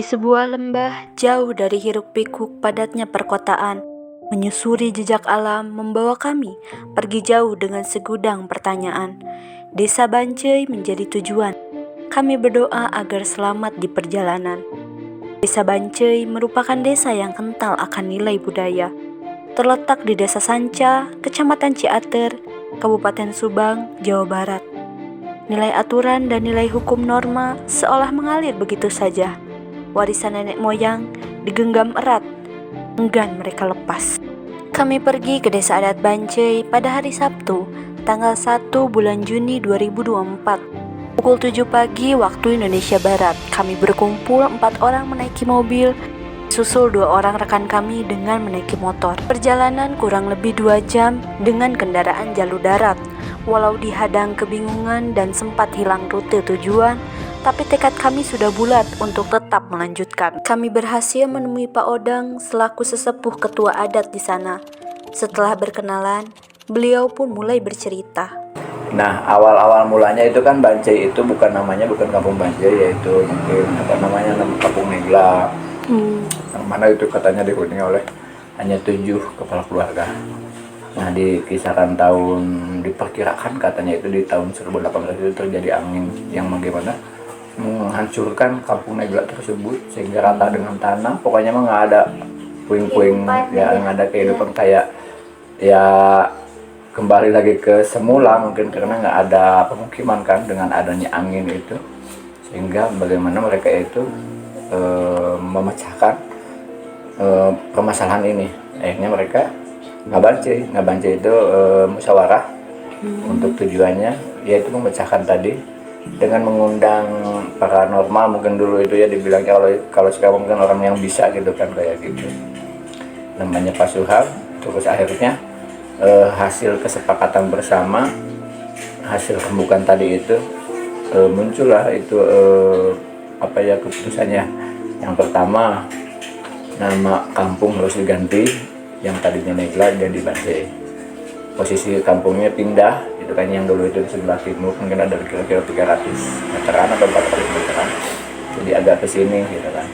sebuah lembah, jauh dari hiruk-pikuk padatnya perkotaan, menyusuri jejak alam membawa kami pergi jauh dengan segudang pertanyaan. Desa Bancai menjadi tujuan. Kami berdoa agar selamat di perjalanan. Desa Bancai merupakan desa yang kental akan nilai budaya. Terletak di Desa Sanca, Kecamatan Ciater, Kabupaten Subang, Jawa Barat. Nilai aturan dan nilai hukum norma seolah mengalir begitu saja. Warisan nenek moyang digenggam erat, enggan mereka lepas. Kami pergi ke Desa Adat Bancai pada hari Sabtu, tanggal 1 bulan Juni 2024. Pukul 7 pagi waktu Indonesia Barat, kami berkumpul 4 orang menaiki mobil, susul 2 orang rekan kami dengan menaiki motor. Perjalanan kurang lebih 2 jam dengan kendaraan jalur darat. Walau dihadang kebingungan dan sempat hilang rute tujuan, tapi tekad kami sudah bulat untuk tetap melanjutkan. Kami berhasil menemui Pak Odang selaku sesepuh ketua adat di sana. Setelah berkenalan, beliau pun mulai bercerita. Nah, awal-awal mulanya itu kan Bancai itu bukan kampung Bancai, yaitu mungkin nama kampung Negla. Yang mana itu katanya dihuni oleh hanya 7 kepala keluarga. Nah, di kisaran tahun, diperkirakan katanya itu di tahun 1800 itu terjadi angin yang bagaimana menghancurkan kampung Negla tersebut sehingga rata dengan tanah. Pokoknya mah nggak ada puing-puing ya, nggak ada kehidupan kayak ya kembali lagi ke semula, mungkin karena nggak ada pemukiman kan dengan adanya angin itu, sehingga bagaimana mereka itu memecahkan permasalahan ini. Akhirnya mereka ngabancai itu musyawarah untuk tujuannya yaitu memecahkan tadi dengan mengundang paranormal. Mungkin dulu itu ya dibilangnya kalau sekarang mungkin orang yang bisa gitu kan, kayak gitu namanya Pak Suhab. Terus akhirnya hasil kesepakatan bersama, hasil rembukan tadi itu muncullah itu keputusannya. Yang pertama, nama kampung harus diganti, yang tadinya Negla jadi Bancai. Posisi kampungnya pindah, itu kan yang dulu itu di sebelah timur, mungkin ada kira-kira 300 meteran atau 400 meteran, jadi agak ke sini gitu kan.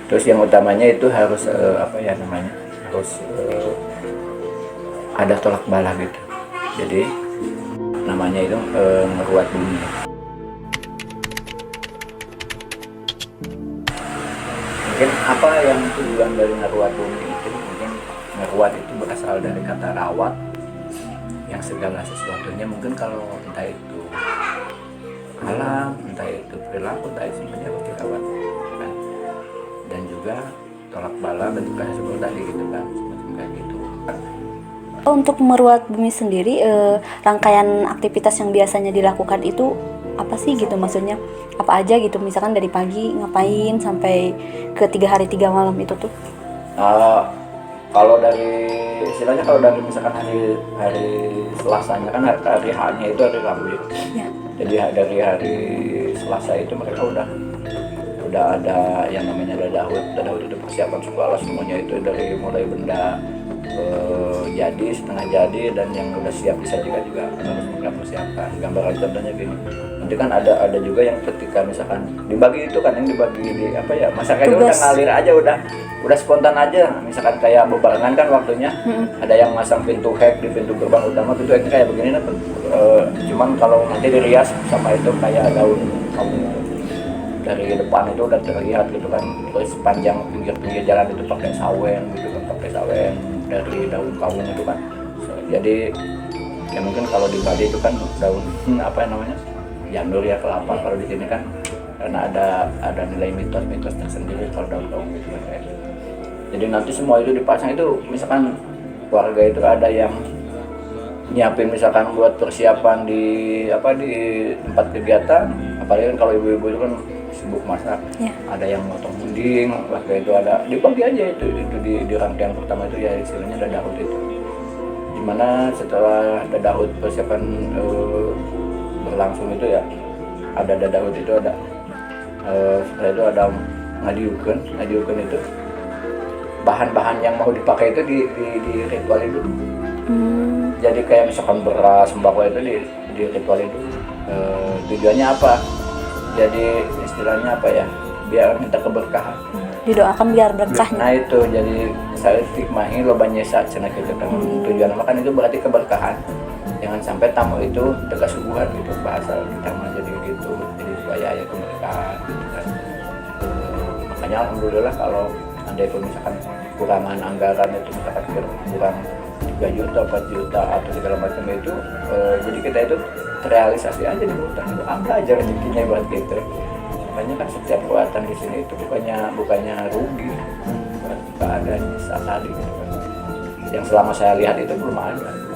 Terus yang utamanya itu harus harus ada tolak bala gitu, jadi namanya itu ngeruat bumi. Mungkin apa yang tujuan dari ngeruat bumi itu, mungkin ngeruat itu berasal dari kata rawat, yang segala sesuatunya mungkin kalau entah itu alam, entah itu perilaku, entah itu semuanya harus dirawat kan. Dan juga tolak bala bentuknya seperti tadi gitu kan, semacam kayak gitu kan. Untuk meruat bumi sendiri, rangkaian aktivitas yang biasanya dilakukan itu apa sih gitu, maksudnya apa aja gitu, misalkan dari pagi ngapain sampai ke 3 hari 3 malam itu tuh? Kalau dari istilahnya, kalau dari misalkan hari Selasanya kan hari H-nya itu hari Rabu ya. Jadi dari hari Selasa itu mereka udah ada yang namanya dadahut itu persiapan segala semuanya itu, dari mulai benda jadi, setengah jadi, dan yang udah siap disajikan juga harus mereka persiapkan. Gambaran contohnya gini, nanti kan ada juga yang ketika misalkan dibagi itu kan, yang dibagi di masaknya udah ngalir aja, udah spontan aja. Misalkan kayak bebarengan kan waktunya, ada yang masang pintu hek di pintu gerbang utama, pintu heknya kayak begini cuman kalau nanti dirias sama itu kayak daun kamu dari depan itu udah terlihat gitu kan. Terus sepanjang pinggir jalan itu pakai sawen gitu kan, pakai sawen dari daun kawung itu kan. Jadi ya mungkin kalau di Bali itu kan daun janur ya, kelapa. Kalau di sini kan karena ada nilai mitos tersendiri kalau daun kawung itu kan kayak gitu. Jadi nanti semua itu dipasang itu, misalkan warga itu ada yang nyiapin misalkan buat persiapan di tempat kegiatan, apalagi kan kalau ibu-ibu itu kan sibuk masak. Ada yang motong dinding, warga itu ada dibagi aja itu di rangkaian pertama itu ya, istilahnya dadahut itu, dimana setelah dadahut persiapan berlangsung itu ya, ada dadahut itu ada setelah itu ada ngadiukeun itu bahan-bahan yang mau dipakai itu di ritualin dulu. Jadi kayak misalkan beras, sembako itu di ritualin dulu. Tujuannya apa? Jadi istilahnya biar minta keberkahan. Didoakan biar berkah. Nah itu jadi saya hikmahi lo banyak saat cenah gitu kan. Tujuan makan itu berarti keberkahan. Jangan sampai tamu itu tegasubuhan gitu, bahasa kita mah jadi gitu. Jadi supaya ya keberkahan gitu kan. Makanya alhamdulillah kalau andai pun misalkan kurangan anggaran itu misalkan kurang 3 juta, 4 juta atau segala macam itu, jadi kita itu terrealisasi aja di hutan itu, ambil aja rezekinya buat gitu. Makanya kan setiap buatan di sini itu bukannya rugi buat keadaan saat tadi gitu kan. Yang selama saya lihat itu belum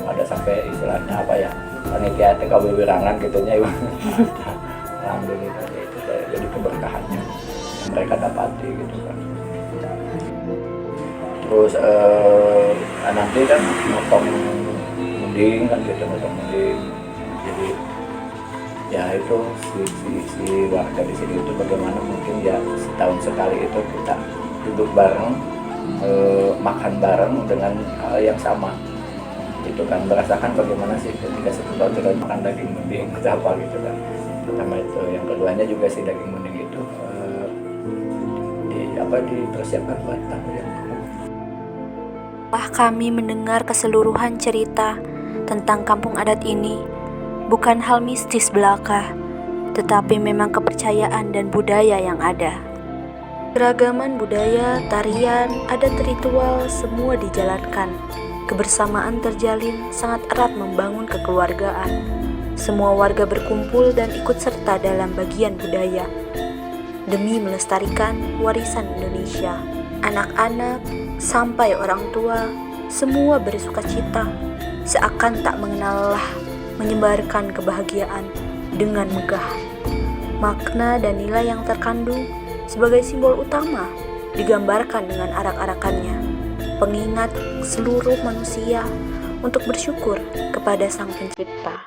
ada sampai istilahnya apa ya, panitia teh KW wirangan gitunya ya. Alhamdulillah itu jadi keberkahannya yang mereka dapati gitu kan. Terus nanti kan motong mending kan gitu, motong mending. Jadi ya itu si warga di sini itu bagaimana mungkin ya setahun sekali itu kita duduk bareng, makan bareng dengan hal yang sama itu kan, merasakan bagaimana sih ketika satu tahun kita makan daging mending itu apa gitu kan. Pertama itu, yang keduanya juga si daging mending itu dipersiapkan buat tamu yang Setelah kami mendengar keseluruhan cerita tentang kampung adat ini, bukan hal mistis belaka, tetapi memang kepercayaan dan budaya yang ada. Keragaman budaya, tarian, adat ritual, semua dijalankan. Kebersamaan terjalin sangat erat membangun kekeluargaan. Semua warga berkumpul dan ikut serta dalam bagian budaya demi melestarikan warisan Indonesia. Anak-anak sampai orang tua, semua bersuka cita, seakan tak mengenal lelah, menyebarkan kebahagiaan dengan megah. Makna dan nilai yang terkandung sebagai simbol utama digambarkan dengan arak-arakannya, pengingat seluruh manusia untuk bersyukur kepada Sang Pencipta.